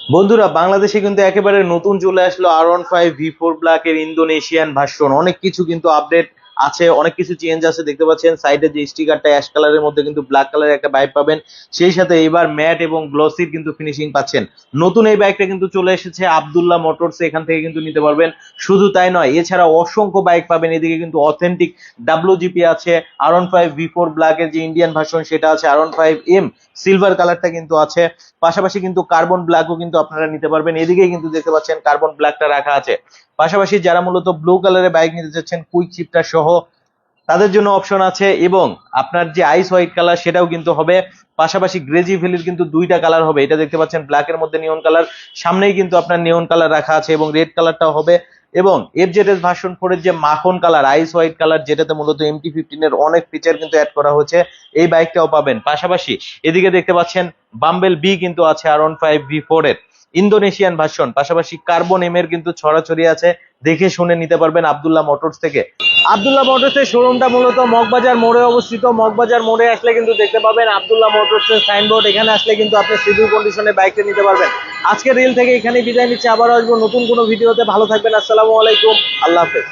বন্ধুরা, বাংলাদেশে কিন্তু একেবারে নতুন চলে আসলো R15 V4 ব্ল্যাক এর ইন্দোনেশিয়ান ভার্সন। অনেক কিছু কিন্তু আপডেট আছে, অনেক কিছু চেঞ্জ আছে। দেখতে পাচ্ছেন সাইডে যে স্টিকারটা অ্যাশ কালারের মধ্যে কিন্তু ব্ল্যাক কালারের একটা বাইক পাবেন। সেই সাথে এবার ম্যাট এবং গ্লসির কিন্তু ফিনিশিং পাচ্ছেন। নতুন এই বাইকটা কিন্তু চলে এসেছে আব্দুল্লাহ মোটরস, এখান থেকে কিন্তু নিতে পারবেন। শুধু তাই নয়, এছাড়া অসংখ্য বাইক পাবেন। এদিকে কিন্তু অথেন্টিক WGP আছে, R15 V4 ব্ল্যাক এর যে ইন্ডিয়ান ভার্সন সেটা আছে, R15M সিলভার কালারটা কিন্তু আছে। পাশাপাশি কিন্তু কার্বন ব্ল্যাকও কিন্তু আপনারা নিতে পারবেন। এদিকে কিন্তু দেখতে পাচ্ছেন কার্বন ব্ল্যাকটা রাখা আছে। পাশাপাশি যারা মূলত ব্লু কালারের বাইক নিতে চাচ্ছেন কুইক শিফটার সহ, তাদের জন্য অপশন আছে। এবং আপনার যে আইস হোয়াইট কালার সেটাও কিন্তু হবে। পাশাপাশি গ্রেজি ভ্যালির কিন্তু দুইটা কালার হবে। এটা দেখতে পাচ্ছেন ব্ল্যাকের মধ্যে নিয়ন কালার, সামনেই কিন্তু আপনার নিয়ন কালার রাখা আছে এবং রেড কালারটাও হবে। এবং FZS ভার্সন 4 এর যে মাখন কালার, আইস হোয়াইট কালার, যেটাতে মূলত MT-15 এর অনেক ফিচার কিন্তু অ্যাড করা হয়েছে, এই বাইকটাও পাবেন। পাশাপাশি এদিকে দেখতে পাচ্ছেন বাম্বেল বি কিন্তু আছে R15 V4 এর ইন্দোনেশিয়ান ভার্সন। পাশাপাশি কার্বন এম এর কিন্তু ছড়াছড়ি আছে, দেখে শুনে নিতে পারবেন আব্দুল্লাহ মোটরস থেকে। আব্দুল্লাহ মোটরসের শোরুমটা মূলত মগবাজার মোড়ে অবস্থিত। মগবাজার মোড়ে আসলে কিন্তু দেখতে পাবেন আব্দুল্লাহ মোটরসের সাইনবোর্ড। এখানে আসলে কিন্তু আপনি সিভিল কন্ডিশনে বাইকটা নিতে পারবেন। আজকের রিল থেকে এখানে বিদায় নিচ্ছে, আবার আসবো নতুন কোনো ভিডিওতে। ভালো থাকবেন, আসসালামু আলাইকুম, আল্লাহ হাফেজ।